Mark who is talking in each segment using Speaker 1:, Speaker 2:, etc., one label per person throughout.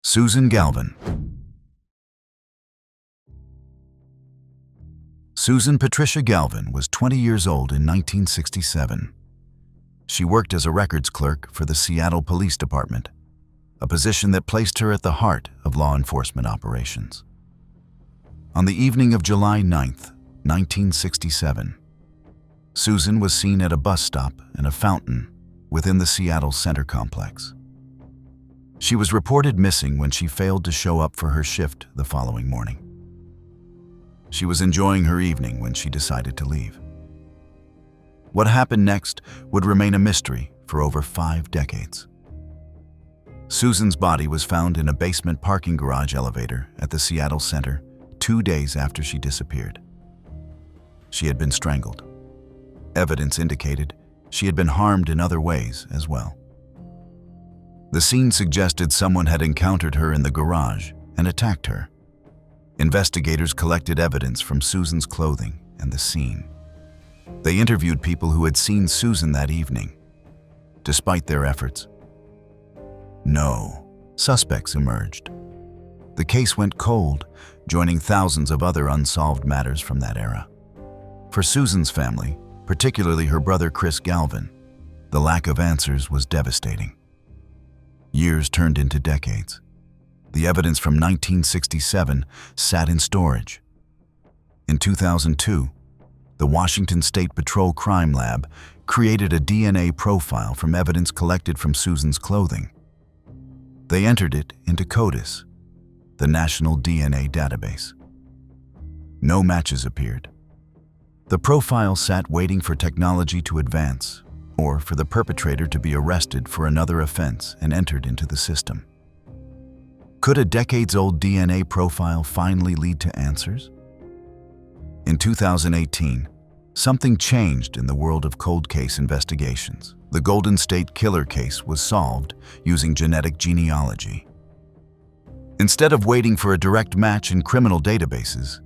Speaker 1: Susan Galvin. Susan Patricia Galvin was 20 years old in 1967. She worked as a records clerk for the Seattle Police Department, a position that placed her at the heart of law enforcement operations. On the evening of July 9, 1967, Susan was seen at a bus stop and a fountain within the Seattle Center complex. She was reported missing when she failed to show up for her shift the following morning. She was enjoying her evening when she decided to leave. What happened next would remain a mystery for over 5 decades. Susan's body was found in a basement parking garage elevator at the Seattle Center 2 days after she disappeared. She had been strangled. Evidence indicated she had been harmed in other ways as well. The scene suggested someone had encountered her in the garage and attacked her. Investigators collected evidence from Susan's clothing and the scene. They interviewed people who had seen Susan that evening. Despite their efforts, no suspects emerged. The case went cold, joining thousands of other unsolved matters from that era. For Susan's family, particularly her brother Chris Galvin, the lack of answers was devastating. Years turned into decades. The evidence from 1967 sat in storage. In 2002, the Washington State Patrol Crime Lab created a DNA profile from evidence collected from Susan's clothing. They entered it into CODIS, the National DNA Database. No matches appeared. The profile sat waiting for technology to advance, or for the perpetrator to be arrested for another offense and entered into the system. Could a decades-old DNA profile finally lead to answers? In 2018, something changed in the world of cold case investigations. The Golden State Killer case was solved using genetic genealogy. Instead of waiting for a direct match in criminal databases,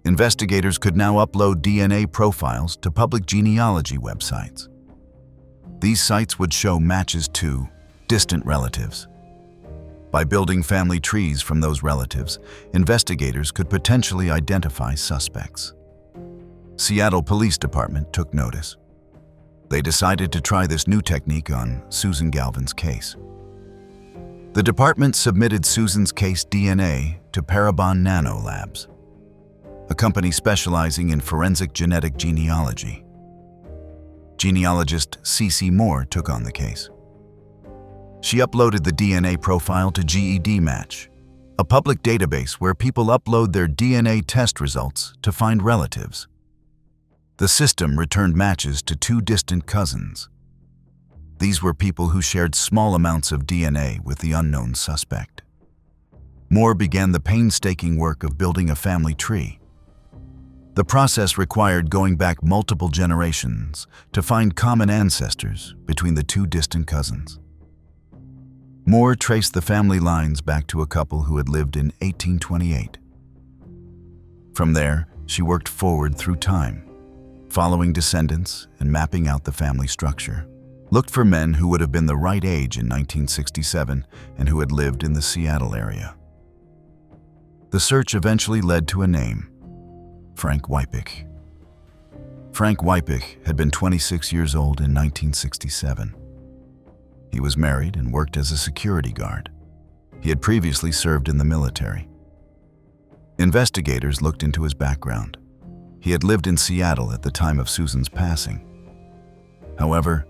Speaker 1: investigators could now upload DNA profiles to public genealogy websites. These sites would show matches to distant relatives. By building family trees from those relatives, investigators could potentially identify suspects. Seattle Police Department took notice. They decided to try this new technique on Susan Galvin's case. The department submitted Susan's case DNA to Parabon Nano Labs, a company specializing in forensic genetic genealogy. Genealogist C.C. Moore took on the case. She uploaded the DNA profile to GED Match, a public database where people upload their DNA test results to find relatives. The system returned matches to 2 distant cousins. These were people who shared small amounts of DNA with the unknown suspect. Moore began the painstaking work of building a family tree. The process required going back multiple generations to find common ancestors between the 2 distant cousins. Moore traced the family lines back to a couple who had lived in 1828. From there, she worked forward through time, following descendants and mapping out the family structure. Looked for men who would have been the right age in 1967 and who had lived in the Seattle area. The search eventually led to a name: Frank Wypich. Frank Wypich had been 26 years old in 1967. He was married and worked as a security guard. He had previously served in the military. Investigators looked into his background. He had lived in Seattle at the time of Susan's passing. However,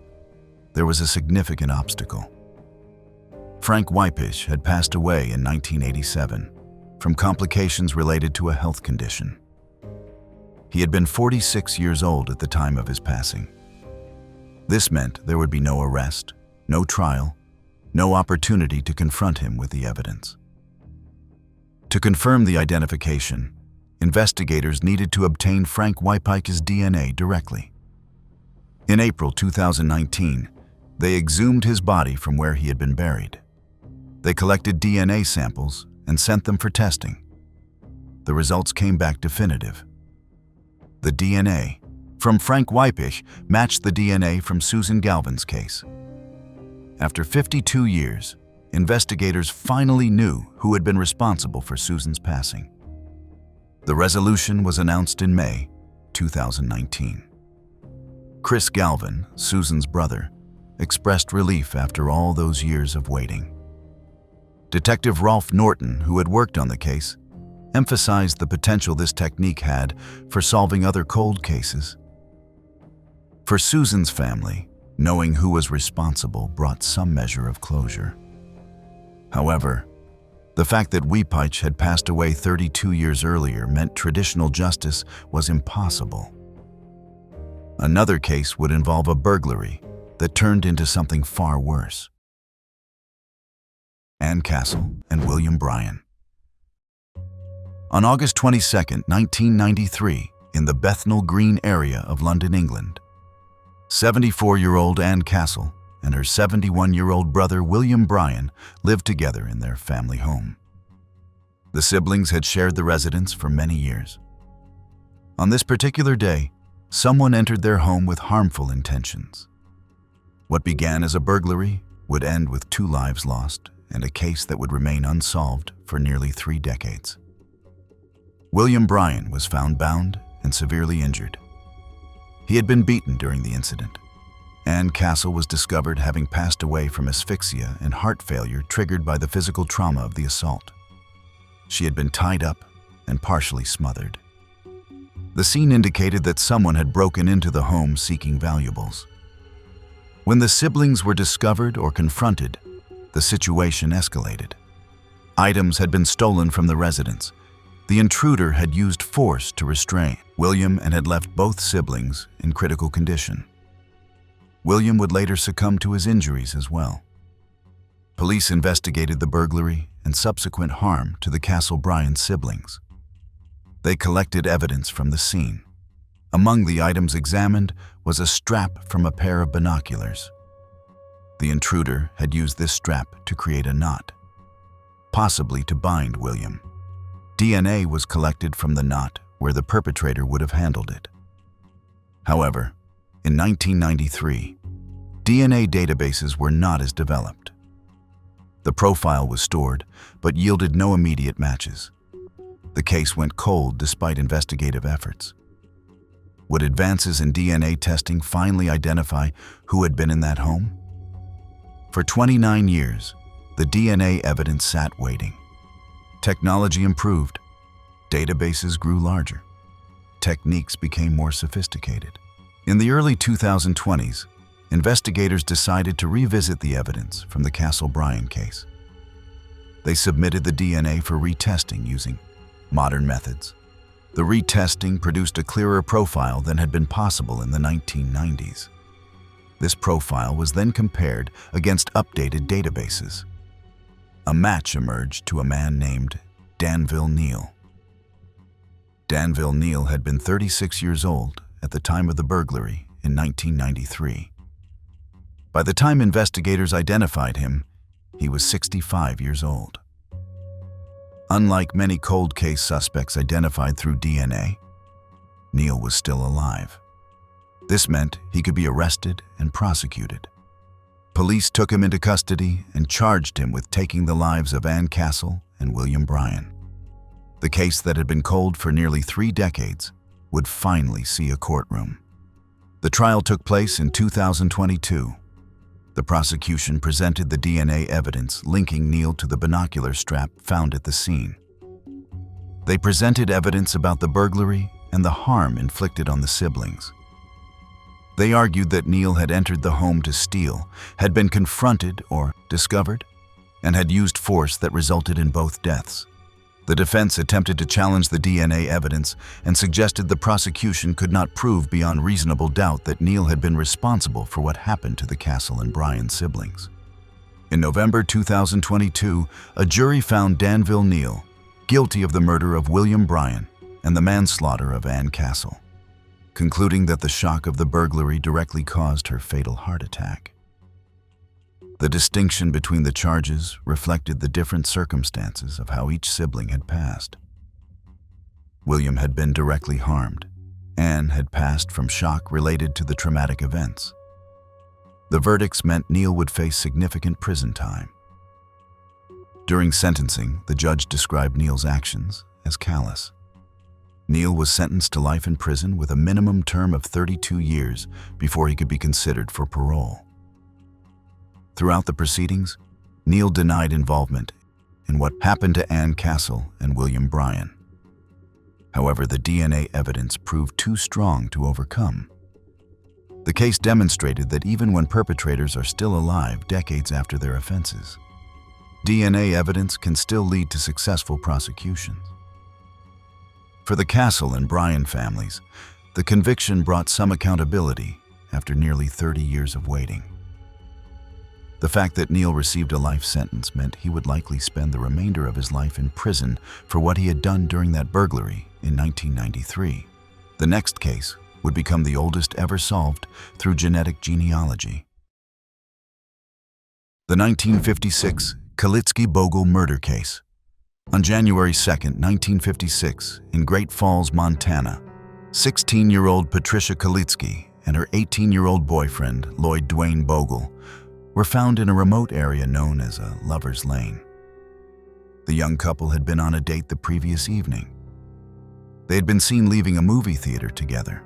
Speaker 1: there was a significant obstacle. Frank Wypich had passed away in 1987 from complications related to a health condition. He had been 46 years old at the time of his passing. This meant there would be no arrest, no trial, no opportunity to confront him with the evidence. To confirm the identification, investigators needed to obtain Frank Wypich's DNA directly. In April 2019, they exhumed his body from where he had been buried. They collected DNA samples and sent them for testing. The results came back definitive. The DNA from Frank Wypich matched the DNA from Susan Galvin's case. After 52 years, investigators finally knew who had been responsible for Susan's passing. The resolution was announced in May 2019. Chris Galvin, Susan's brother, expressed relief after all those years of waiting. Detective Rolf Norton, who had worked on the case, emphasized the potential this technique had for solving other cold cases. For Susan's family, knowing who was responsible brought some measure of closure. However, the fact that Weepeich had passed away 32 years earlier meant traditional justice was impossible. Another case would involve a burglary that turned into something far worse. Ann Castle and William Bryan. On August 22, 1993, in the Bethnal Green area of London, England, 74-year-old Ann Castle and her 71-year-old brother William Bryan lived together in their family home. The siblings had shared the residence for many years. On this particular day, someone entered their home with harmful intentions. What began as a burglary would end with 2 lives lost and a case that would remain unsolved for nearly 3 decades. William Bryan was found bound and severely injured. He had been beaten during the incident. Ann Castle was discovered having passed away from asphyxia and heart failure triggered by the physical trauma of the assault. She had been tied up and partially smothered. The scene indicated that someone had broken into the home seeking valuables. When the siblings were discovered or confronted, the situation escalated. Items had been stolen from the residence. The intruder had used force to restrain William and had left both siblings in critical condition. William would later succumb to his injuries as well. Police investigated the burglary and subsequent harm to the Castle-Bryan siblings. They collected evidence from the scene. Among the items examined was a strap from a pair of binoculars. The intruder had used this strap to create a knot, possibly to bind William. DNA was collected from the knot where the perpetrator would have handled it. However, in 1993, DNA databases were not as developed. The profile was stored, but yielded no immediate matches. The case went cold despite investigative efforts. Would advances in DNA testing finally identify who had been in that home? For 29 years, the DNA evidence sat waiting. Technology improved. Databases grew larger. Techniques became more sophisticated. In the early 2020s, investigators decided to revisit the evidence from the Castle-Bryan case. They submitted the DNA for retesting using modern methods. The retesting produced a clearer profile than had been possible in the 1990s. This profile was then compared against updated databases. A match emerged to a man named Danville Neal. Danville Neal had been 36 years old at the time of the burglary in 1993. By the time investigators identified him, he was 65 years old. Unlike many cold case suspects identified through DNA, Neal was still alive. This meant he could be arrested and prosecuted. Police took him into custody and charged him with taking the lives of Ann Castle and William Bryan. The case that had been cold for nearly 3 decades would finally see a courtroom. The trial took place in 2022. The prosecution presented the DNA evidence linking Neal to the binocular strap found at the scene. They presented evidence about the burglary and the harm inflicted on the siblings. They argued that Neal had entered the home to steal, had been confronted or discovered, and had used force that resulted in both deaths. The defense attempted to challenge the DNA evidence and suggested the prosecution could not prove beyond reasonable doubt that Neal had been responsible for what happened to the Castle and Bryan siblings. In November 2022, a jury found Danville Neal guilty of the murder of William Bryan and the manslaughter of Ann Castle, concluding that the shock of the burglary directly caused her fatal heart attack. The distinction between the charges reflected the different circumstances of how each sibling had passed. William had been directly harmed. Ann had passed from shock related to the traumatic events. The verdicts meant Neal would face significant prison time. During sentencing, the judge described Neil's actions as callous. Neil was sentenced to life in prison with a minimum term of 32 years before he could be considered for parole. Throughout the proceedings, Neil denied involvement in what happened to Ann Castle and William Bryan. However, the DNA evidence proved too strong to overcome. The case demonstrated that even when perpetrators are still alive decades after their offenses, DNA evidence can still lead to successful prosecutions. For the Castle and Bryan families, the conviction brought some accountability after nearly 30 years of waiting. The fact that Neil received a life sentence meant he would likely spend the remainder of his life in prison for what he had done during that burglary in 1993. The next case would become the oldest ever solved through genetic genealogy. The 1956 Kalitsky-Bogle murder case. On January 2, 1956, in Great Falls, Montana, 16-year-old Patricia Kalitsky and her 18-year-old boyfriend, Lloyd Dwayne Bogle, were found in a remote area known as a lover's lane. The young couple had been on a date the previous evening. They had been seen leaving a movie theater together.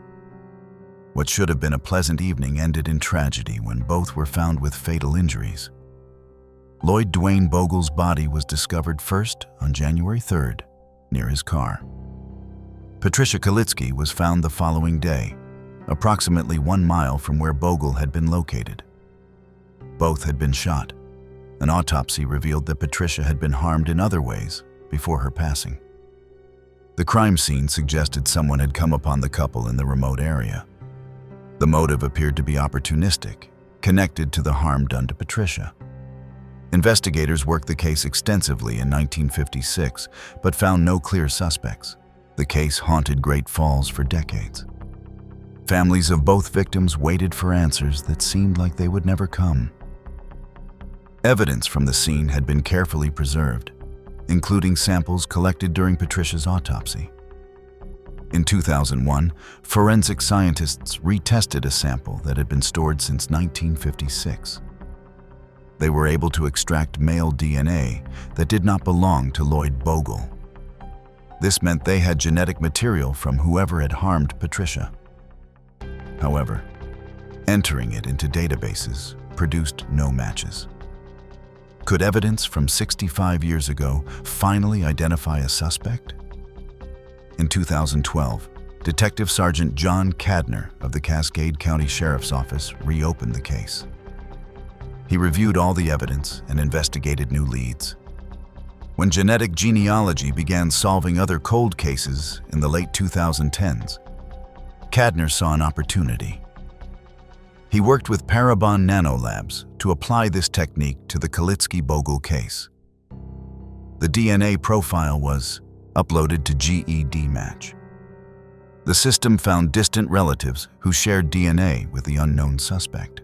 Speaker 1: What should have been a pleasant evening ended in tragedy when both were found with fatal injuries. Lloyd Dwayne Bogle's body was discovered first on January 3rd, near his car. Patricia Kalitsky was found the following day, approximately 1 mile from where Bogle had been located. Both had been shot. An autopsy revealed that Patricia had been harmed in other ways before her passing. The crime scene suggested someone had come upon the couple in the remote area. The motive appeared to be opportunistic, connected to the harm done to Patricia. Investigators worked the case extensively in 1956, but found no clear suspects. The case haunted Great Falls for decades. Families of both victims waited for answers that seemed like they would never come. Evidence from the scene had been carefully preserved, including samples collected during Patricia's autopsy. In 2001, forensic scientists retested a sample that had been stored since 1956. They were able to extract male DNA that did not belong to Lloyd Bogle. This meant they had genetic material from whoever had harmed Patricia. However, entering it into databases produced no matches. Could evidence from 65 years ago finally identify a suspect? In 2012, Detective Sergeant John Cadner of the Cascade County Sheriff's Office reopened the case. He reviewed all the evidence and investigated new leads. When genetic genealogy began solving other cold cases in the late 2010s, Cadner saw an opportunity. He worked with Parabon Nanolabs to apply this technique to the Kalitsky-Bogle case. The DNA profile was uploaded to GED Match. The system found distant relatives who shared DNA with the unknown suspect.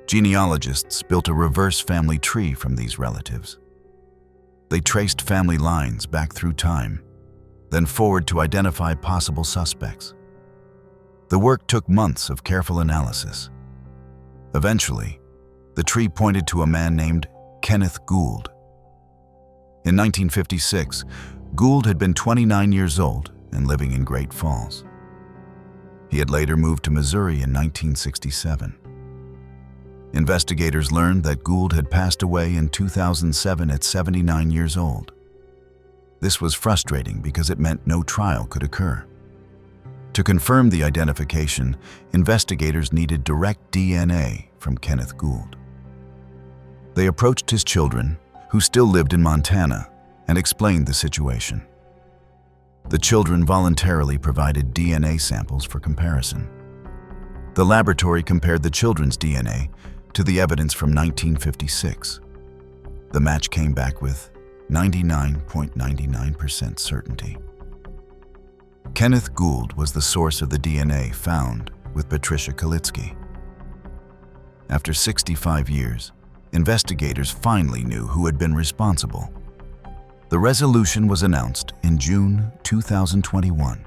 Speaker 1: Genealogists built a reverse family tree from these relatives. They traced family lines back through time, then forward to identify possible suspects. The work took months of careful analysis. Eventually, the tree pointed to a man named Kenneth Gould. In 1956, Gould had been 29 years old and living in Great Falls. He had later moved to Missouri in 1967. Investigators learned that Gould had passed away in 2007 at 79 years old. This was frustrating because it meant no trial could occur. To confirm the identification, investigators needed direct DNA from Kenneth Gould. They approached his children, who still lived in Montana, and explained the situation. The children voluntarily provided DNA samples for comparison. The laboratory compared the children's DNA to the evidence from 1956. The match came back with 99.99% certainty. Kenneth Gould was the source of the DNA found with Patricia Kalitsky. After 65 years, investigators finally knew who had been responsible. The resolution was announced in June 2021.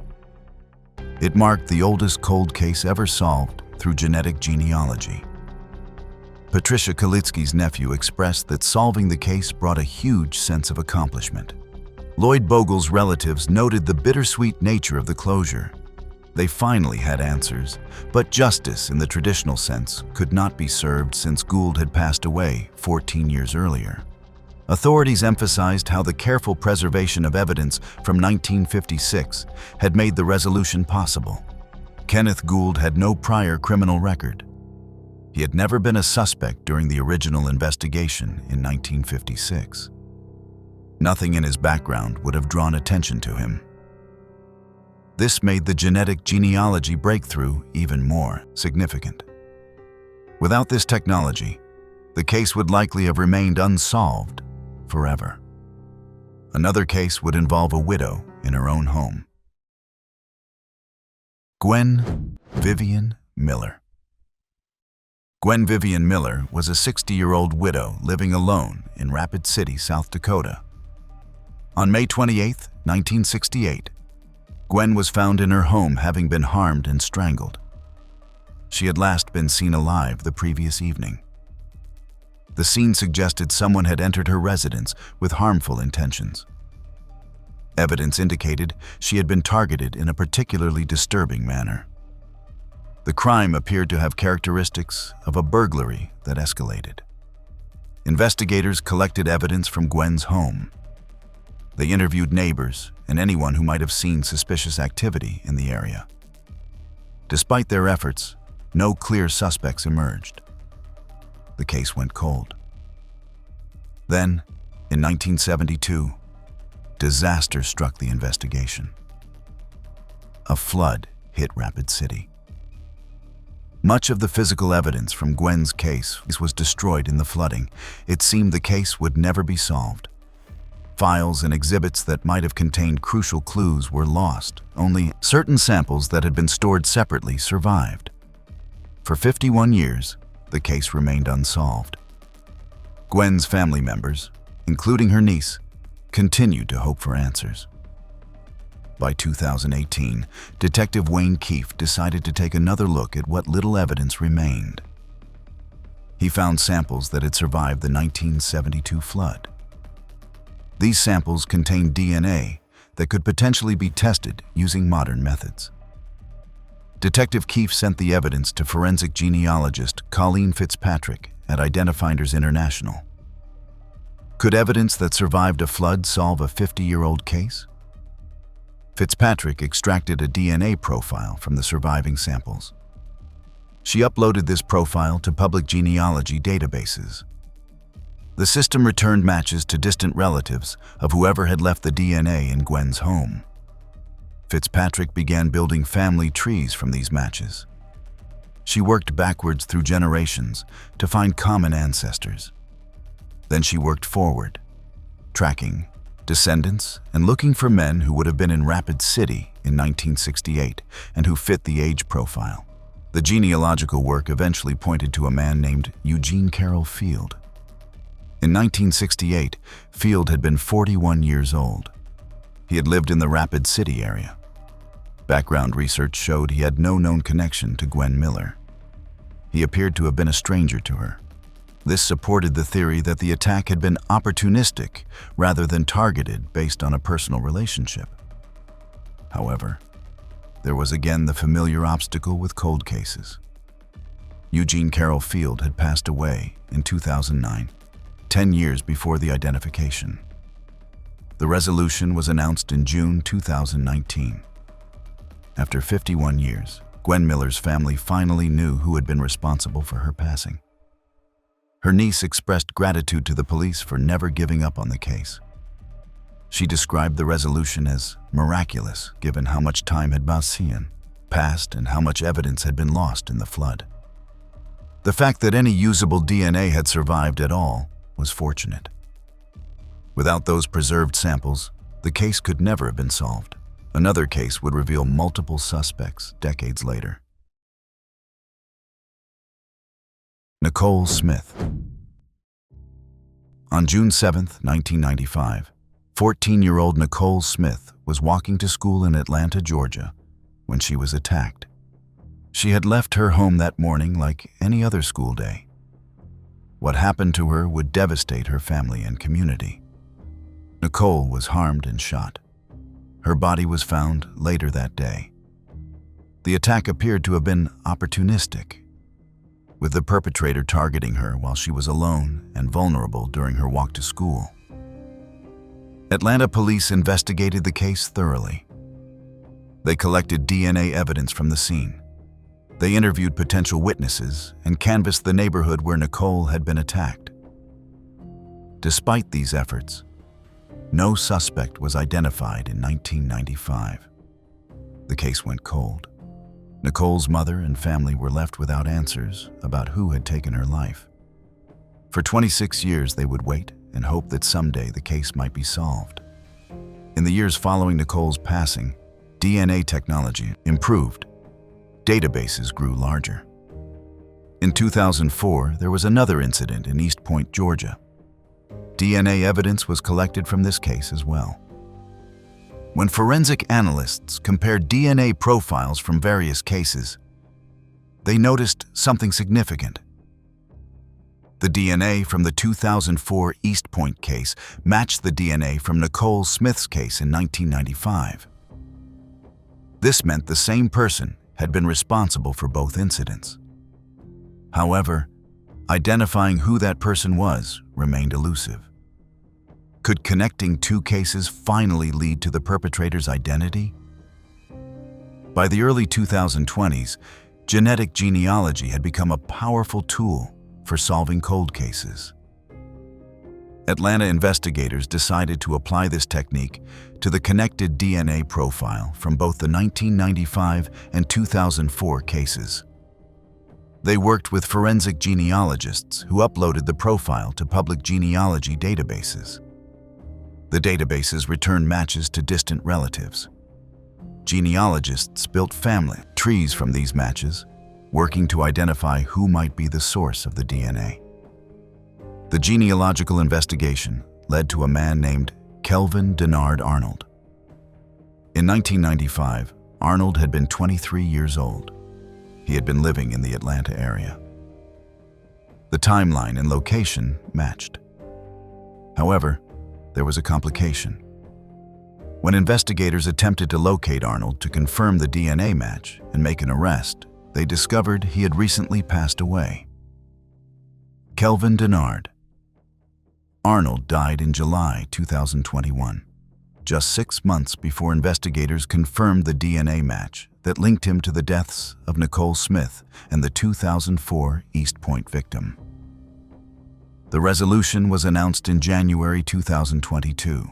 Speaker 1: It marked the oldest cold case ever solved through genetic genealogy. Patricia Kalitsky's nephew expressed that solving the case brought a huge sense of accomplishment. Lloyd Bogle's relatives noted the bittersweet nature of the closure. They finally had answers, but justice in the traditional sense could not be served since Gould had passed away 14 years earlier. Authorities emphasized how the careful preservation of evidence from 1956 had made the resolution possible. Kenneth Gould had no prior criminal record. He had never been a suspect during the original investigation in 1956. Nothing in his background would have drawn attention to him. This made the genetic genealogy breakthrough even more significant. Without this technology, the case would likely have remained unsolved forever. Another case would involve a widow in her own home. Gwen Vivian Miller. Gwen Vivian Miller was a 60-year-old widow living alone in Rapid City, South Dakota. On May 28, 1968, Gwen was found in her home having been harmed and strangled. She had last been seen alive the previous evening. The scene suggested someone had entered her residence with harmful intentions. Evidence indicated she had been targeted in a particularly disturbing manner. The crime appeared to have characteristics of a burglary that escalated. Investigators collected evidence from Gwen's home. They interviewed neighbors and anyone who might have seen suspicious activity in the area. Despite their efforts, no clear suspects emerged. The case went cold. Then, in 1972, disaster struck the investigation. A flood hit Rapid City. Much of the physical evidence from Gwen's case was destroyed in the flooding. It seemed the case would never be solved. Files and exhibits that might have contained crucial clues were lost. Only certain samples that had been stored separately survived. For 51 years, the case remained unsolved. Gwen's family members, including her niece, continued to hope for answers. By 2018, Detective Wayne Keefe decided to take another look at what little evidence remained. He found samples that had survived the 1972 flood. These samples contained DNA that could potentially be tested using modern methods. Detective Keefe sent the evidence to forensic genealogist Colleen Fitzpatrick at Identifinders International. Could evidence that survived a flood solve a 50-year-old case? Fitzpatrick extracted a DNA profile from the surviving samples. She uploaded this profile to public genealogy databases. The system returned matches to distant relatives of whoever had left the DNA in Gwen's home. Fitzpatrick began building family trees from these matches. She worked backwards through generations to find common ancestors. Then she worked forward, tracking descendants and looking for men who would have been in Rapid City in 1968 and who fit the age profile. The genealogical work eventually pointed to a man named Eugene Carroll Field. In 1968, Field had been 41 years old. He had lived in the Rapid City area. Background research showed he had no known connection to Gwen Miller. He appeared to have been a stranger to her. This supported the theory that the attack had been opportunistic rather than targeted based on a personal relationship. However, there was again the familiar obstacle with cold cases. Eugene Carroll Field had passed away in 2009, 10 years before the identification. The resolution was announced in June 2019. After 51 years, Gwen Miller's family finally knew who had been responsible for her passing. Her niece expressed gratitude to the police for never giving up on the case. She described the resolution as miraculous, given how much time had passed and how much evidence had been lost in the flood. The fact that any usable DNA had survived at all was fortunate. Without those preserved samples, the case could never have been solved. Another case would reveal multiple suspects decades later. Nicole Smith. On June 7, 1995, 14-year-old Nicole Smith was walking to school in Atlanta, Georgia, when she was attacked. She had left her home that morning like any other school day. What happened to her would devastate her family and community. Nicole was harmed and shot. Her body was found later that day. The attack appeared to have been opportunistic, with the perpetrator targeting her while she was alone and vulnerable during her walk to school. Atlanta police investigated the case thoroughly. They collected DNA evidence from the scene. They interviewed potential witnesses and canvassed the neighborhood where Nicole had been attacked. Despite these efforts, no suspect was identified in 1995. The case went cold. Nicole's mother and family were left without answers about who had taken her life. For 26 years, they would wait and hope that someday the case might be solved. In the years following Nicole's passing, DNA technology improved. Databases grew larger. In 2004, there was another incident in East Point, Georgia. DNA evidence was collected from this case as well. When forensic analysts compared DNA profiles from various cases, they noticed something significant. The DNA from the 2004 East Point case matched the DNA from Nicole Smith's case in 1995. This meant the same person had been responsible for both incidents. However, identifying who that person was remained elusive. Could connecting two cases finally lead to the perpetrator's identity? By the early 2020s, genetic genealogy had become a powerful tool for solving cold cases. Atlanta investigators decided to apply this technique to the connected DNA profile from both the 1995 and 2004 cases. They worked with forensic genealogists who uploaded the profile to public genealogy databases. The databases returned matches to distant relatives. Genealogists built family trees from these matches, working to identify who might be the source of the DNA. The genealogical investigation led to a man named Kelvin Denard Arnold. In 1995, Arnold had been 23 years old. He had been living in the Atlanta area. The timeline and location matched. However, there was a complication. When investigators attempted to locate Arnold to confirm the DNA match and make an arrest, they discovered he had recently passed away. Kelvin Denard. Arnold died in July 2021, just 6 months before investigators confirmed the DNA match that linked him to the deaths of Nicole Smith and the 2004 East Point victim. The resolution was announced in January 2022.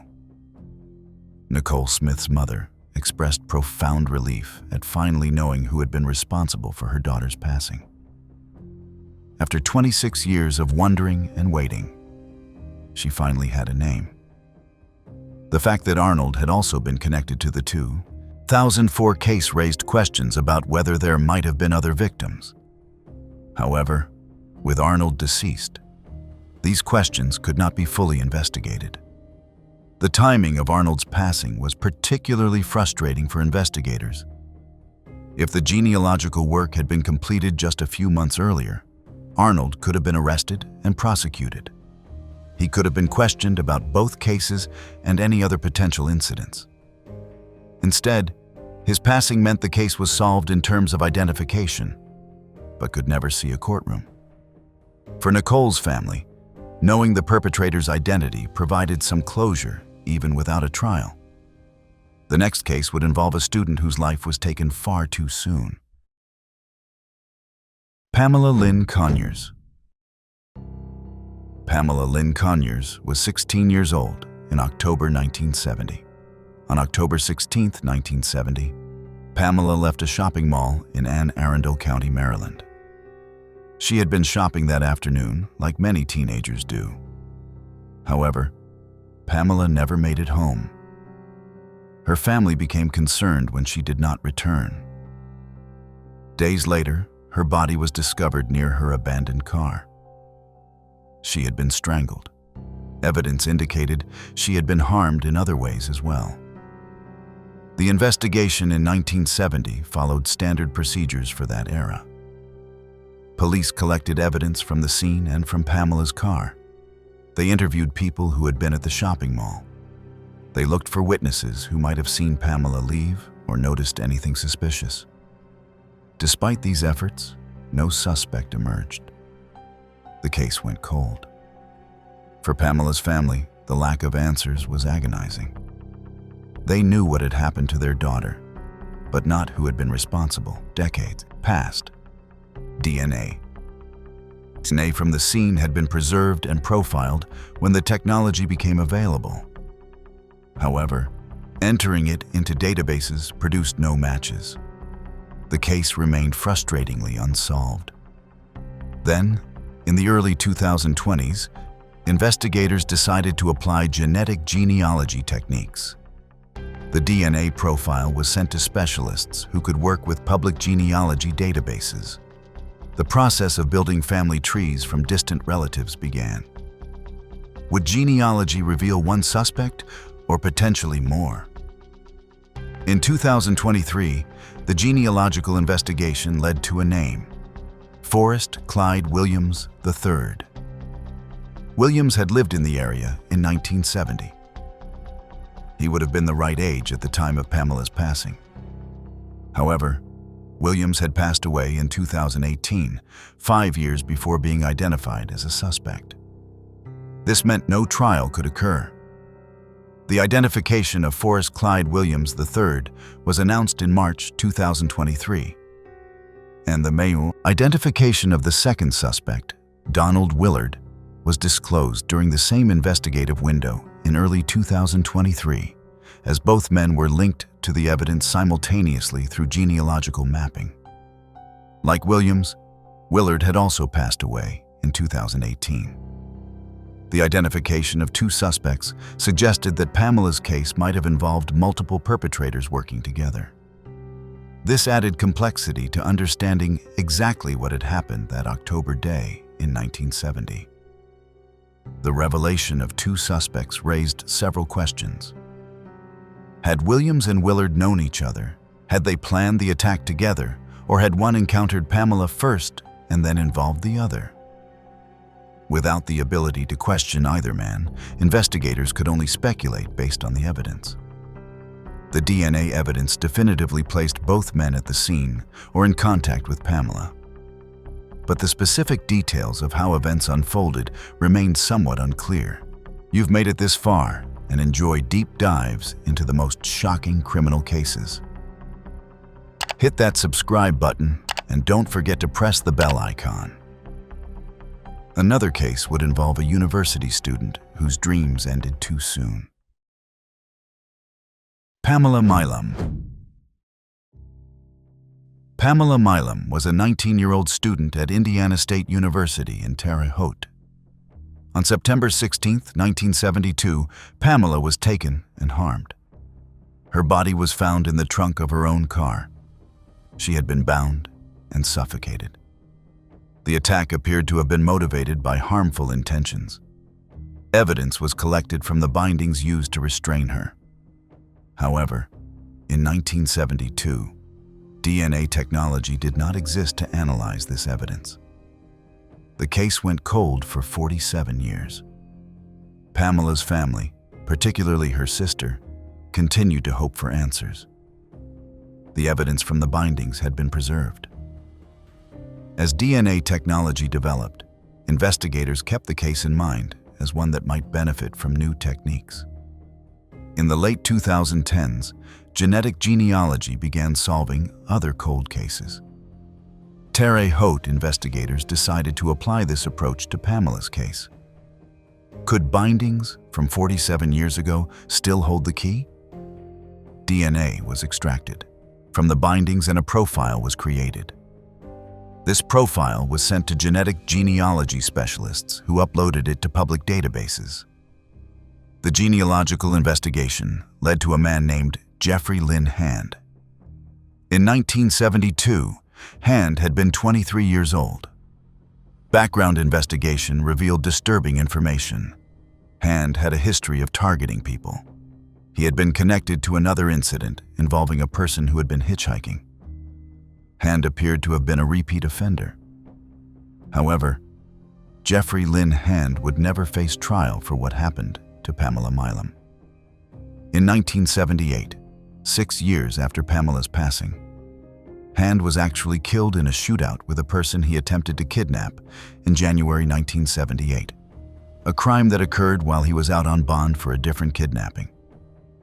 Speaker 1: Nicole Smith's mother expressed profound relief at finally knowing who had been responsible for her daughter's passing. After 26 years of wondering and waiting, she finally had a name. The fact that Arnold had also been connected to the 2004 case raised questions about whether there might have been other victims. However, with Arnold deceased, these questions could not be fully investigated. The timing of Arnold's passing was particularly frustrating for investigators. If the genealogical work had been completed just a few months earlier, Arnold could have been arrested and prosecuted. He could have been questioned about both cases and any other potential incidents. Instead, his passing meant the case was solved in terms of identification, but could never see a courtroom. For Nicole's family, knowing the perpetrator's identity provided some closure, even without a trial. The next case would involve a student whose life was taken far too soon. Pamela Lynn Conyers. Pamela Lynn Conyers was 16 years old in October 1970. On October 16, 1970, Pamela left a shopping mall in Anne Arundel County, Maryland. She had been shopping that afternoon, like many teenagers do. However, Pamela never made it home. Her family became concerned when she did not return. Days later, her body was discovered near her abandoned car. She had been strangled. Evidence indicated she had been harmed in other ways as well. The investigation in 1970 followed standard procedures for that era. Police collected evidence from the scene and from Pamela's car. They interviewed people who had been at the shopping mall. They looked for witnesses who might have seen Pamela leave or noticed anything suspicious. Despite these efforts, no suspect emerged. The case went cold. For Pamela's family, the lack of answers was agonizing. They knew what had happened to their daughter, but not who had been responsible. Decades passed. DNA from the scene had been preserved and profiled when the technology became available. However, entering it into databases produced no matches. The case remained frustratingly unsolved. Then, in the early 2020s, investigators decided to apply genetic genealogy techniques. The DNA profile was sent to specialists who could work with public genealogy databases. The process of building family trees from distant relatives began. Would genealogy reveal one suspect or potentially more? In 2023, the genealogical investigation led to a name: Forrest Clyde Williams III. Williams had lived in the area in 1970. He would have been the right age at the time of Pamela's passing. However, Williams had passed away in 2018, 5 years before being identified as a suspect. This meant no trial could occur. The identification of Forrest Clyde Williams III was announced in March 2023, and the male identification of the second suspect, Donald Willard, was disclosed during the same investigative window in early 2023, as both men were linked to the evidence simultaneously through genealogical mapping. Like Williams, Willard had also passed away in 2018. The identification of two suspects suggested that Pamela's case might have involved multiple perpetrators working together. This added complexity to understanding exactly what had happened that October day in 1970. The revelation of two suspects raised several questions. Had Williams and Willard known each other? Had they planned the attack together, or had one encountered Pamela first and then involved the other? Without the ability to question either man, investigators could only speculate based on the evidence. The DNA evidence definitively placed both men at the scene or in contact with Pamela. But the specific details of how events unfolded remained somewhat unclear. You've made it this far and enjoy deep dives into the most shocking criminal cases. Hit that subscribe button and don't forget to press the bell icon. Another case would involve a university student whose dreams ended too soon. Pamela Milam. Pamela Milam was a 19-year-old student at Indiana State University in Terre Haute. On September 16, 1972, Pamela was taken and harmed. Her body was found in the trunk of her own car. She had been bound and suffocated. The attack appeared to have been motivated by harmful intentions. Evidence was collected from the bindings used to restrain her. However, in 1972, DNA technology did not exist to analyze this evidence. The case went cold for 47 years. Pamela's family, particularly her sister, continued to hope for answers. The evidence from the bindings had been preserved. As DNA technology developed, investigators kept the case in mind as one that might benefit from new techniques. In the late 2010s, genetic genealogy began solving other cold cases. Terre Haute investigators decided to apply this approach to Pamela's case. Could bindings from 47 years ago still hold the key? DNA was extracted from the bindings and a profile was created. This profile was sent to genetic genealogy specialists who uploaded it to public databases. The genealogical investigation led to a man named Jeffrey Lynn Hand. In 1972, Hand had been 23 years old. Background investigation revealed disturbing information. Hand had a history of targeting people. He had been connected to another incident involving a person who had been hitchhiking. Hand appeared to have been a repeat offender. However, Jeffrey Lynn Hand would never face trial for what happened to Pamela Milam. In 1978, 6 years after Pamela's passing, Hand was actually killed in a shootout with a person he attempted to kidnap in January 1978, a crime that occurred while he was out on bond for a different kidnapping.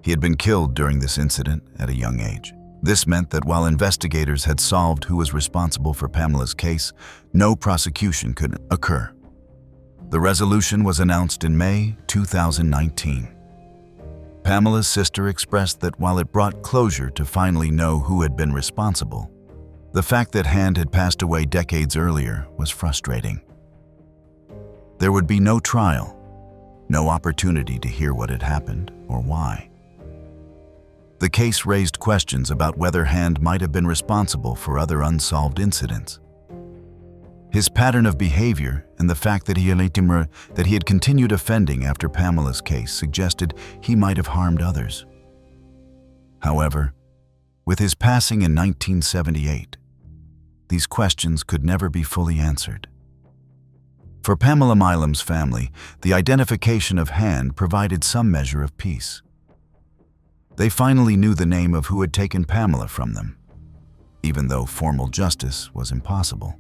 Speaker 1: He had been killed during this incident at a young age. This meant that while investigators had solved who was responsible for Pamela's case, no prosecution could occur. The resolution was announced in May 2019. Pamela's sister expressed that while it brought closure to finally know who had been responsible, the fact that Hand had passed away decades earlier was frustrating. There would be no trial, no opportunity to hear what had happened or why. The case raised questions about whether Hand might have been responsible for other unsolved incidents. His pattern of behavior and the fact that he had continued offending after Pamela's case suggested he might have harmed others. However, with his passing in 1978, these questions could never be fully answered. For Pamela Milam's family, the identification of Hand provided some measure of peace. They finally knew the name of who had taken Pamela from them, even though formal justice was impossible.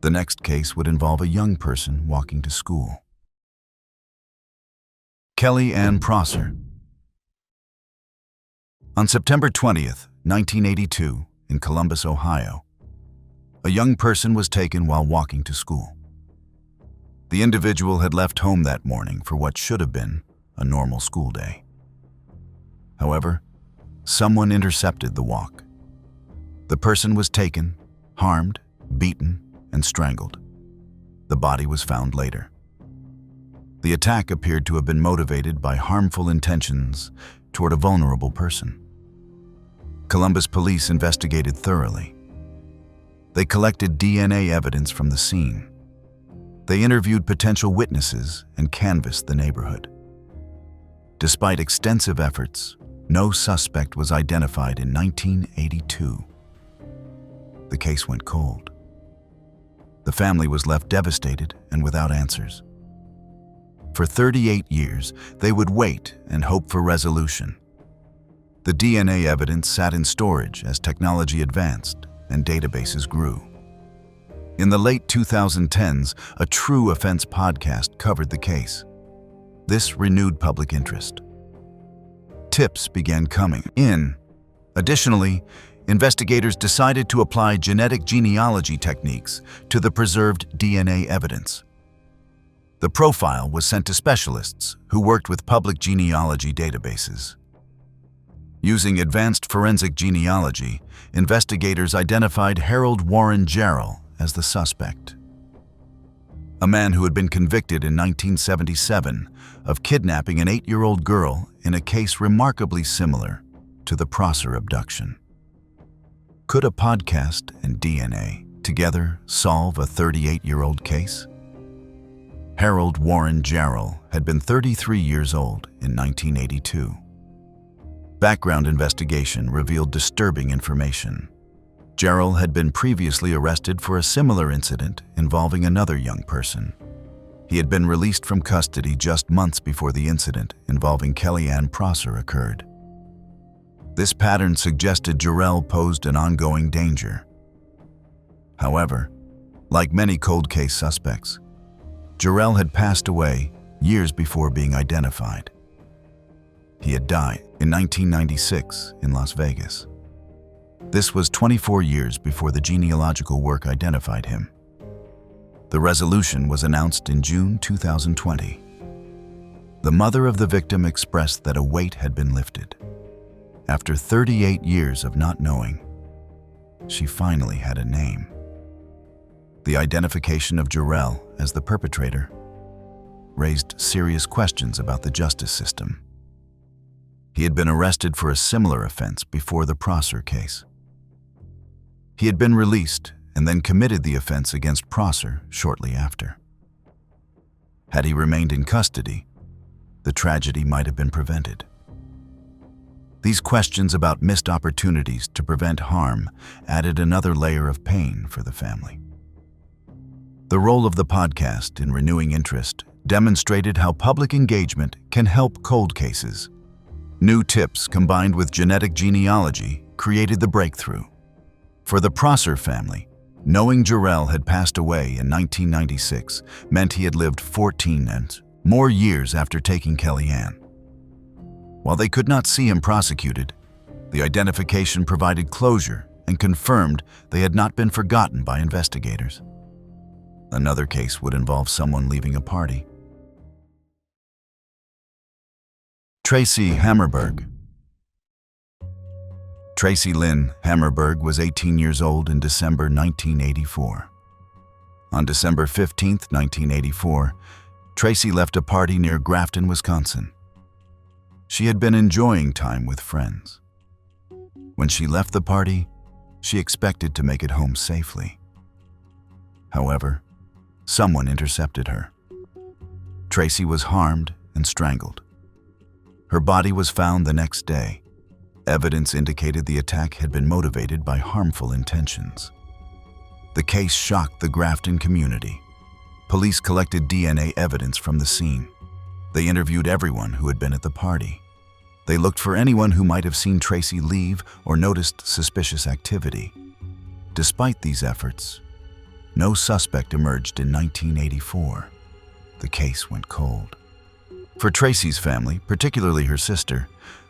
Speaker 1: The next case would involve a young person walking to school. Kelly Ann Prosser. On September 20th, 1982, in Columbus, Ohio, a young person was taken while walking to school. The individual had left home that morning for what should have been a normal school day. However, someone intercepted the walk. The person was taken, harmed, beaten, and strangled. The body was found later. The attack appeared to have been motivated by harmful intentions toward a vulnerable person. Columbus police investigated thoroughly. They collected DNA evidence from the scene. They interviewed potential witnesses and canvassed the neighborhood. Despite extensive efforts, no suspect was identified in 1982. The case went cold. The family was left devastated and without answers. For 38 years, they would wait and hope for resolution. The DNA evidence sat in storage as technology advanced and databases grew. In the late 2010s, a True Offense podcast covered the case. This renewed public interest. Tips began coming in. Additionally, investigators decided to apply genetic genealogy techniques to the preserved DNA evidence. The profile was sent to specialists who worked with public genealogy databases. Using advanced forensic genealogy, investigators identified Harold Warren Jarrell as the suspect. A man who had been convicted in 1977 of kidnapping an 8-year-old girl in a case remarkably similar to the Prosser abduction. Could a podcast and DNA together solve a 38-year-old case? Harold Warren Jarrell had been 33 years old in 1982. Background investigation revealed disturbing information. Jarrell had been previously arrested for a similar incident involving another young person. He had been released from custody just months before the incident involving Kelly Ann Prosser occurred. This pattern suggested Jarrell posed an ongoing danger. However, like many cold case suspects, Jarrell had passed away years before being identified. He had died in 1996 in Las Vegas. This was 24 years before the genealogical work identified him. The resolution was announced in June 2020. The mother of the victim expressed that a weight had been lifted. After 38 years of not knowing, she finally had a name. The identification of Jarrell as the perpetrator raised serious questions about the justice system. He had been arrested for a similar offense before the Prosser case. He had been released and then committed the offense against Prosser shortly after. Had he remained in custody, the tragedy might have been prevented. These questions about missed opportunities to prevent harm added another layer of pain for the family. The role of the podcast in renewing interest demonstrated how public engagement can help cold cases. New tips combined with genetic genealogy created the breakthrough. For the Prosser family, knowing Jarrell had passed away in 1996 meant he had lived 14 and more years after taking Kellyanne. While they could not see him prosecuted, the identification provided closure and confirmed they had not been forgotten by investigators. Another case would involve someone leaving a party. Tracy Hammerberg. Tracy Lynn Hammerberg was 18 years old in December 1984. On December 15, 1984, Tracy left a party near Grafton, Wisconsin. She had been enjoying time with friends. When she left the party, she expected to make it home safely. However, someone intercepted her. Tracy was harmed and strangled. Her body was found the next day. Evidence indicated the attack had been motivated by harmful intentions. The case shocked the Grafton community. Police collected DNA evidence from the scene. They interviewed everyone who had been at the party. They looked for anyone who might have seen Tracy leave or noticed suspicious activity. Despite these efforts, no suspect emerged in 1984. The case went cold. For Tracy's family, particularly her sister,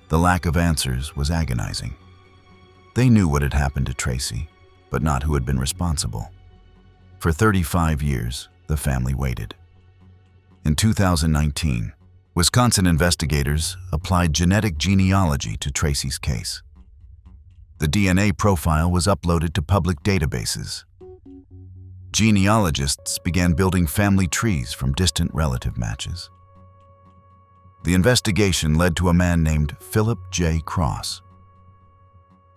Speaker 1: the lack of answers was agonizing. They knew what had happened to Tracy, but not who had been responsible. For 35 years, the family waited. In 2019, Wisconsin investigators applied genetic genealogy to Tracy's case. The DNA profile was uploaded to public databases. Genealogists began building family trees from distant relative matches. The investigation led to a man named Philip J. Cross.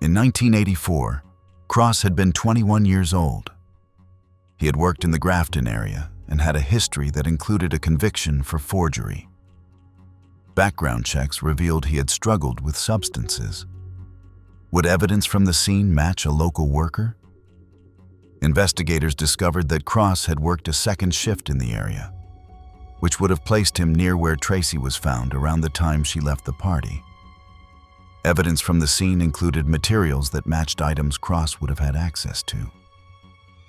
Speaker 1: In 1984, Cross had been 21 years old. He had worked in the Grafton area and had a history that included a conviction for forgery. Background checks revealed he had struggled with substances. Would evidence from the scene match a local worker? Investigators discovered that Cross had worked a second shift in the area, which would have placed him near where Tracy was found around the time she left the party. Evidence from the scene included materials that matched items Cross would have had access to.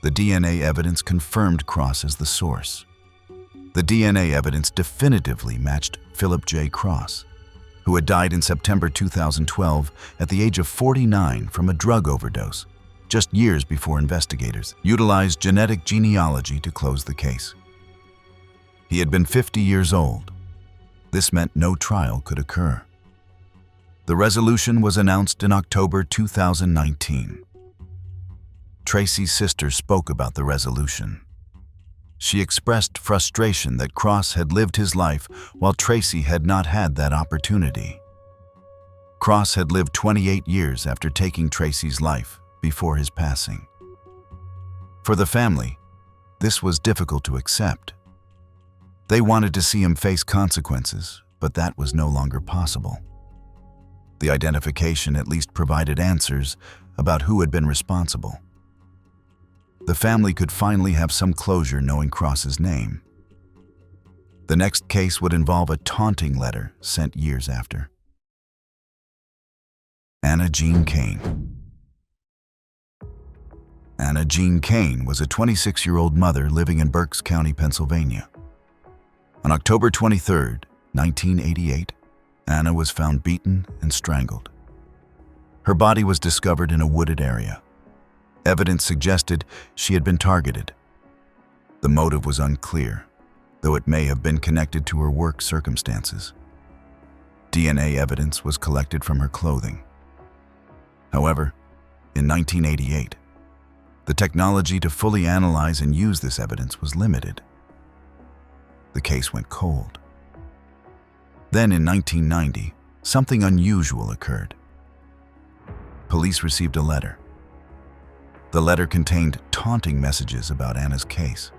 Speaker 1: The DNA evidence confirmed Cross as the source. The DNA evidence definitively matched Philip J. Cross, who had died in September 2012 at the age of 49 from a drug overdose, just years before investigators utilized genetic genealogy to close the case. He had been 50 years old. This meant no trial could occur. The resolution was announced in October 2019. Tracy's sister spoke about the resolution. She expressed frustration that Cross had lived his life while Tracy had not had that opportunity. Cross had lived 28 years after taking Tracy's life before his passing. For the family, this was difficult to accept. They wanted to see him face consequences, but that was no longer possible. The identification at least provided answers about who had been responsible. The family could finally have some closure knowing Cross's name. The next case would involve a taunting letter sent years after. Anna Jean Kane. Anna Jean Kane was a 26-year-old mother living in Berks County, Pennsylvania. On October 23, 1988, Anna was found beaten and strangled. Her body was discovered in a wooded area. Evidence suggested she had been targeted. The motive was unclear, though it may have been connected to her work circumstances. DNA evidence was collected from her clothing. However, in 1988, the technology to fully analyze and use this evidence was limited. The case went cold. Then in 1990, something unusual occurred. Police received a letter. The letter contained taunting messages about Anna's case.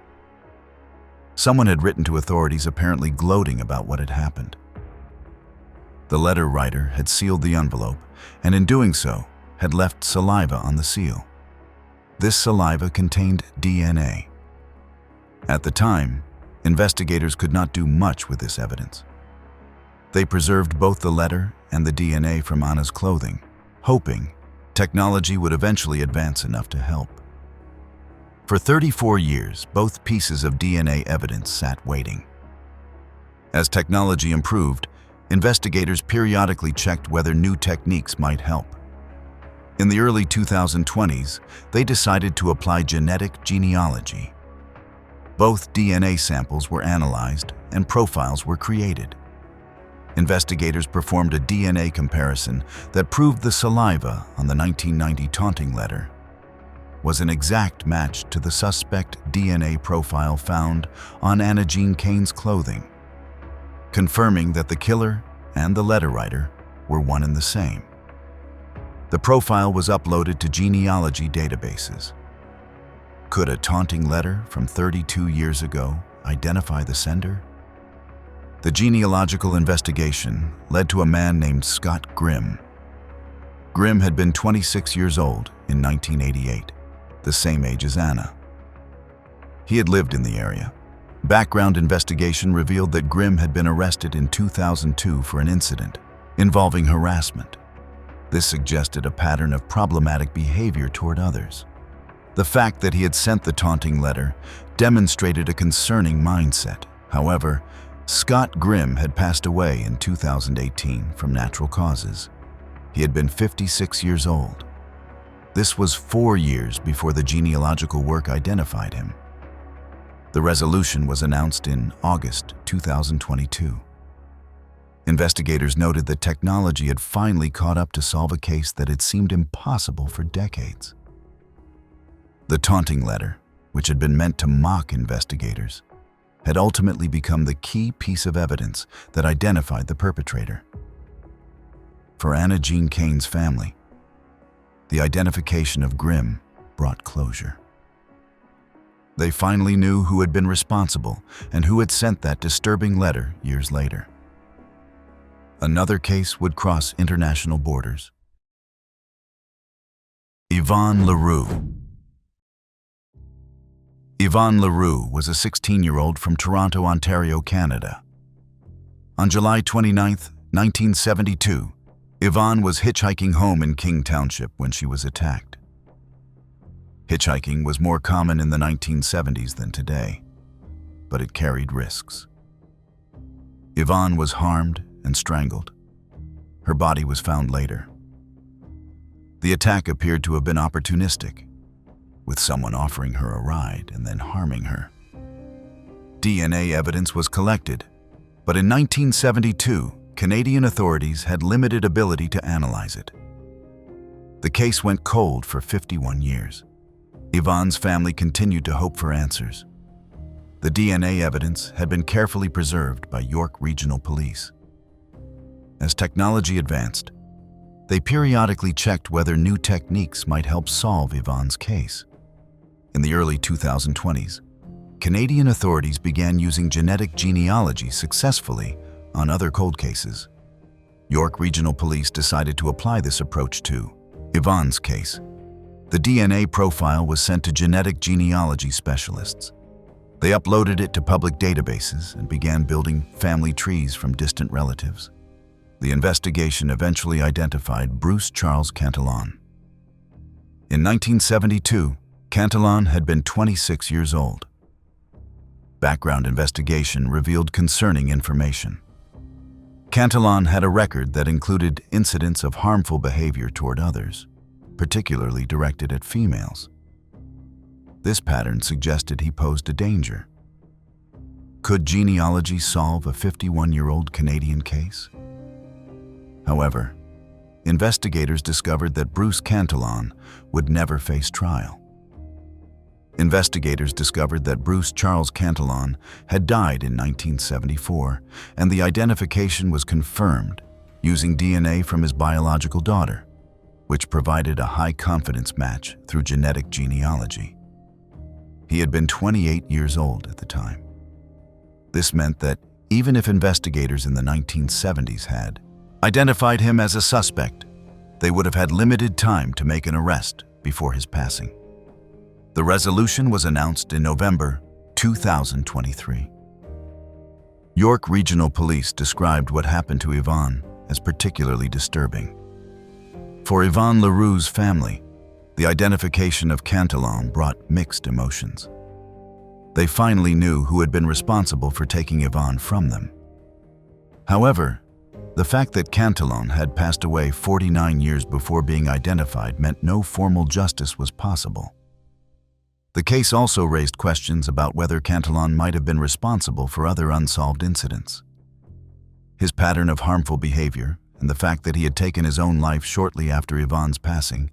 Speaker 1: Someone had written to authorities apparently gloating about what had happened. The letter writer had sealed the envelope and in doing so had left saliva on the seal. This saliva contained DNA. At the time, investigators could not do much with this evidence. They preserved both the letter and the DNA from Anna's clothing, hoping technology would eventually advance enough to help. For 34 years, both pieces of DNA evidence sat waiting. As technology improved, investigators periodically checked whether new techniques might help. In the early 2020s, they decided to apply genetic genealogy. Both DNA samples were analyzed and profiles were created. Investigators performed a DNA comparison that proved the saliva on the 1990 taunting letter was an exact match to the suspect DNA profile found on Anna Jean Cain's clothing, confirming that the killer and the letter writer were one and the same. The profile was uploaded to genealogy databases. Could a taunting letter from 32 years ago identify the sender? The genealogical investigation led to a man named Scott Grimm. Grimm had been 26 years old in 1988, the same age as Anna. He had lived in the area. Background investigation revealed that Grimm had been arrested in 2002 for an incident involving harassment. This suggested a pattern of problematic behavior toward others. The fact that he had sent the taunting letter demonstrated a concerning mindset. However, Scott Grimm had passed away in 2018 from natural causes. He had been 56 years old. This was 4 years before the genealogical work identified him. The resolution was announced in August 2022. Investigators noted that technology had finally caught up to solve a case that had seemed impossible for decades. The taunting letter, which had been meant to mock investigators, had ultimately become the key piece of evidence that identified the perpetrator. For Anna Jean Cain's family, the identification of Grimm brought closure. They finally knew who had been responsible and who had sent that disturbing letter years later. Another case would cross international borders. Yvonne LaRue. Yvonne LaRue was a 16-year-old from Toronto, Ontario, Canada. On July 29, 1972, Yvonne was hitchhiking home in King Township when she was attacked. Hitchhiking was more common in the 1970s than today, but it carried risks. Yvonne was harmed and strangled. Her body was found later. The attack appeared to have been opportunistic, with someone offering her a ride and then harming her. DNA evidence was collected, but in 1972, Canadian authorities had limited ability to analyze it. The case went cold for 51 years. Yvonne's family continued to hope for answers. The DNA evidence had been carefully preserved by York Regional Police. As technology advanced, they periodically checked whether new techniques might help solve Yvonne's case. In the early 2020s, Canadian authorities began using genetic genealogy successfully on other cold cases. York Regional Police decided to apply this approach to Yvonne's case. The DNA profile was sent to genetic genealogy specialists. They uploaded it to public databases and began building family trees from distant relatives. The investigation eventually identified Bruce Charles Cantillon. In 1972, Cantillon had been 26 years old. Background investigation revealed concerning information. Cantillon had a record that included incidents of harmful behavior toward others, particularly directed at females. This pattern suggested he posed a danger. Could genealogy solve a 51-year-old Canadian case? However, investigators discovered that Bruce Cantillon would never face trial. Investigators discovered that Bruce Charles Cantillon had died in 1974, and the identification was confirmed using DNA from his biological daughter, which provided a high-confidence match through genetic genealogy. He had been 28 years old at the time. This meant that even if investigators in the 1970s had identified him as a suspect, they would have had limited time to make an arrest before his passing. The resolution was announced in November 2023. York Regional Police described what happened to Yvonne as particularly disturbing. For Yvonne LaRue's family, the identification of Cantillon brought mixed emotions. They finally knew who had been responsible for taking Yvonne from them. However, the fact that Cantillon had passed away 49 years before being identified meant no formal justice was possible. The case also raised questions about whether Cantillon might have been responsible for other unsolved incidents. His pattern of harmful behavior and the fact that he had taken his own life shortly after Yvonne's passing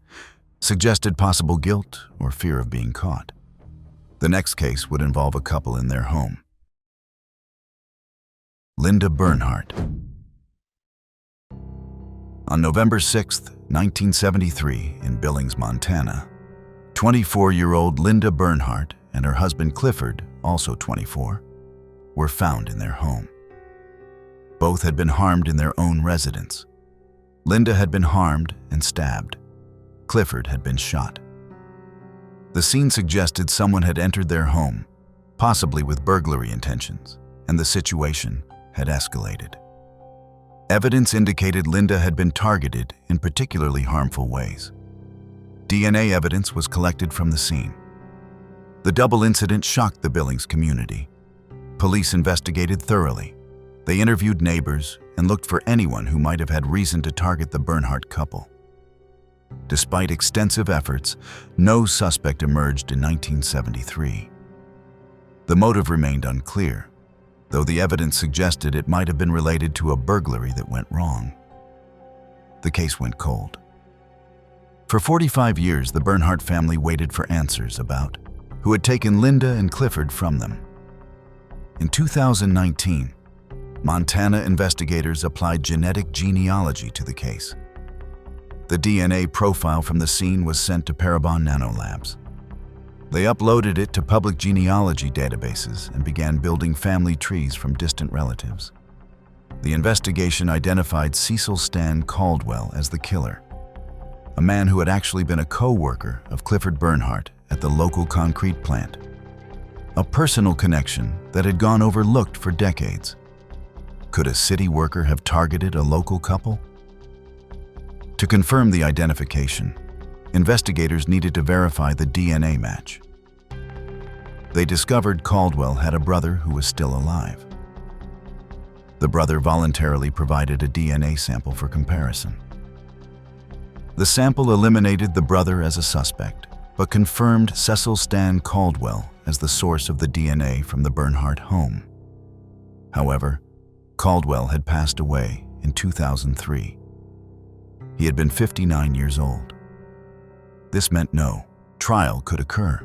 Speaker 1: suggested possible guilt or fear of being caught. The next case would involve a couple in their home. Linda Bernhardt. On November 6, 1973, in Billings, Montana, 24-year-old Linda Bernhardt and her husband Clifford, also 24, were found in their home. Both had been harmed in their own residence. Linda had been harmed and stabbed. Clifford had been shot. The scene suggested someone had entered their home, possibly with burglary intentions, and the situation had escalated. Evidence indicated Linda had been targeted in particularly harmful ways. DNA evidence was collected from the scene. The double incident shocked the Billings community. Police investigated thoroughly. They interviewed neighbors and looked for anyone who might have had reason to target the Bernhardt couple. Despite extensive efforts, no suspect emerged in 1973. The motive remained unclear, though the evidence suggested it might have been related to a burglary that went wrong. The case went cold. For 45 years, the Bernhardt family waited for answers about who had taken Linda and Clifford from them. In 2019, Montana investigators applied genetic genealogy to the case. The DNA profile from the scene was sent to Parabon Nanolabs. They uploaded it to public genealogy databases and began building family trees from distant relatives. The investigation identified Cecil Stan Caldwell as the killer, a man who had actually been a co-worker of Clifford Bernhardt at the local concrete plant. A personal connection that had gone overlooked for decades. Could a city worker have targeted a local couple? To confirm the identification, investigators needed to verify the DNA match. They discovered Caldwell had a brother who was still alive. The brother voluntarily provided a DNA sample for comparison. The sample eliminated the brother as a suspect, but confirmed Cecil Stan Caldwell as the source of the DNA from the Bernhardt home. However, Caldwell had passed away in 2003. He had been 59 years old. This meant no trial could occur.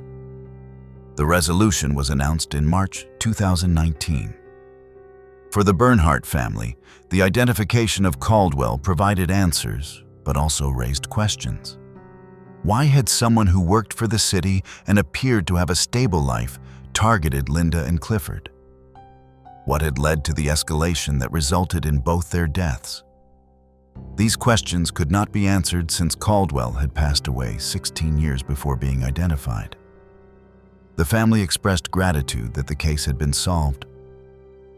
Speaker 1: The resolution was announced in March 2019. For the Bernhardt family, the identification of Caldwell provided answers, but also raised questions. Why had someone who worked for the city and appeared to have a stable life targeted Linda and Clifford? What had led to the escalation that resulted in both their deaths? These questions could not be answered since Caldwell had passed away 16 years before being identified. The family expressed gratitude that the case had been solved,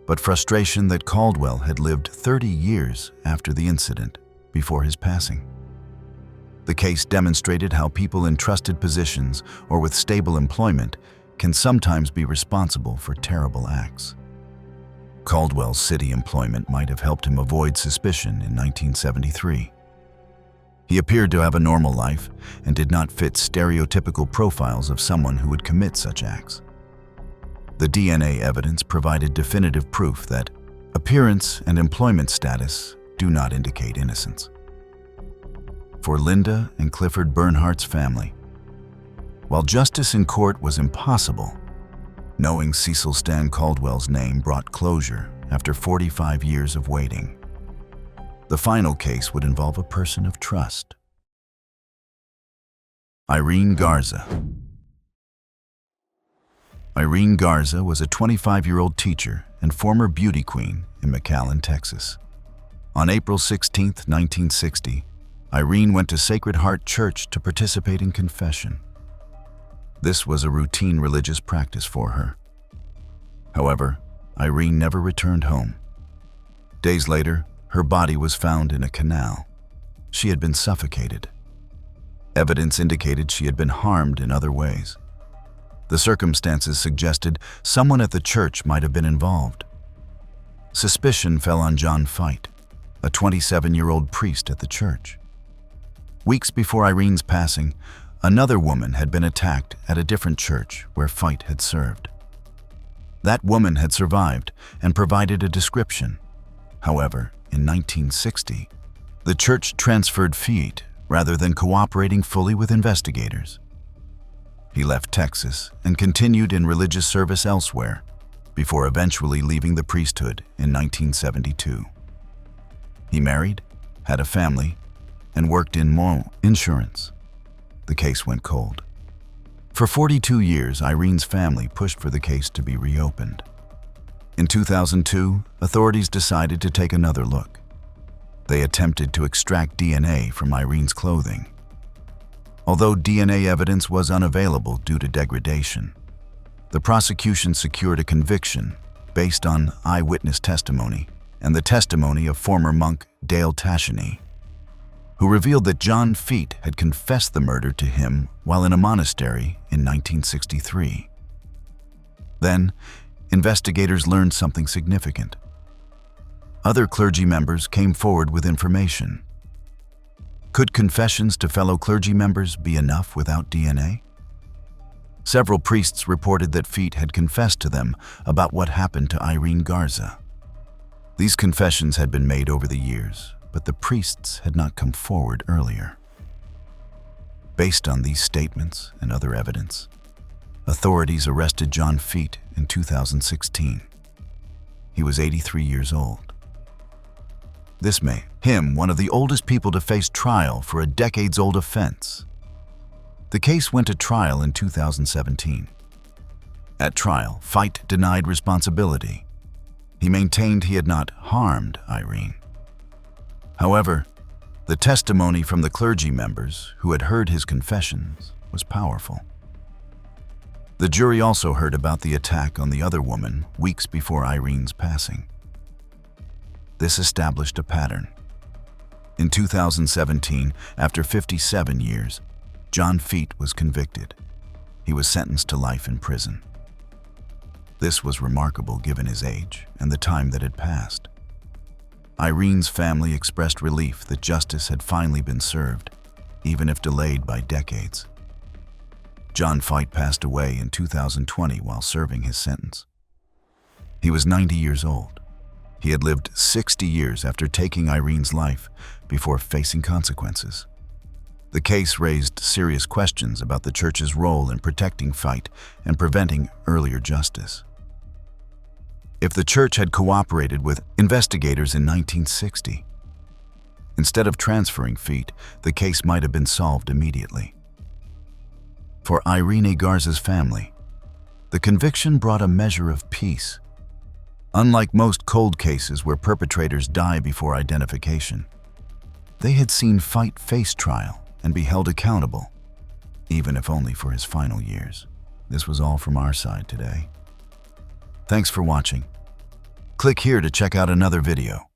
Speaker 1: but frustration that Caldwell had lived 30 years after the incident before his passing. The case demonstrated how people in trusted positions or with stable employment can sometimes be responsible for terrible acts. Caldwell's city employment might have helped him avoid suspicion in 1973. He appeared to have a normal life and did not fit stereotypical profiles of someone who would commit such acts. The DNA evidence provided definitive proof that appearance and employment status do not indicate innocence. For Linda and Clifford Bernhardt's family, while justice in court was impossible, knowing Cecil Stan Caldwell's name brought closure after 45 years of waiting. The final case would involve a person of trust. Irene Garza. Irene Garza was a 25-year-old teacher and former beauty queen in McAllen, Texas. On April 16, 1960, Irene went to Sacred Heart Church to participate in confession. This was a routine religious practice for her. However, Irene never returned home. Days later, her body was found in a canal. She had been suffocated. Evidence indicated she had been harmed in other ways. The circumstances suggested someone at the church might have been involved. Suspicion fell on John Fite, a 27-year-old priest at the church. Weeks before Irene's passing, another woman had been attacked at a different church where Fite had served. That woman had survived and provided a description. However, in 1960, the church transferred Fite rather than cooperating fully with investigators. He left Texas and continued in religious service elsewhere before eventually leaving the priesthood in 1972. He married, had a family, and worked in insurance. The case went cold. For 42 years, Irene's family pushed for the case to be reopened. In 2002, authorities decided to take another look. They attempted to extract DNA from Irene's clothing. Although DNA evidence was unavailable due to degradation, the prosecution secured a conviction based on eyewitness testimony and the testimony of former monk Dale Tasheny, who revealed that John Fite had confessed the murder to him while in a monastery in 1963. Then, investigators learned something significant. Other clergy members came forward with information. Could confessions to fellow clergy members be enough without DNA? Several priests reported that Fite had confessed to them about what happened to Irene Garza. These confessions had been made over the years, but the priests had not come forward earlier. Based on these statements and other evidence, authorities arrested John Fite in 2016. He was 83 years old. This made him one of the oldest people to face trial for a decades-old offense. The case went to trial in 2017. At trial, Fite denied responsibility. He maintained he had not harmed Irene. However, the testimony from the clergy members who had heard his confessions was powerful. The jury also heard about the attack on the other woman weeks before Irene's passing. This established a pattern. In 2017, after 57 years, John Fite was convicted. He was sentenced to life in prison. This was remarkable given his age and the time that had passed. Irene's family expressed relief that justice had finally been served, even if delayed by decades. John Fite passed away in 2020 while serving his sentence. He was 90 years old. He had lived 60 years after taking Irene's life before facing consequences. The case raised serious questions about the church's role in protecting Fite and preventing earlier justice. If the church had cooperated with investigators in 1960, instead of transferring Fite, the case might have been solved immediately. For Irene Garza's family, the conviction brought a measure of peace. Unlike most cold cases where perpetrators die before identification, they had seen Fite face trial and be held accountable, even if only for his final years. This was all from our side today. Thanks for watching. Click here to check out another video.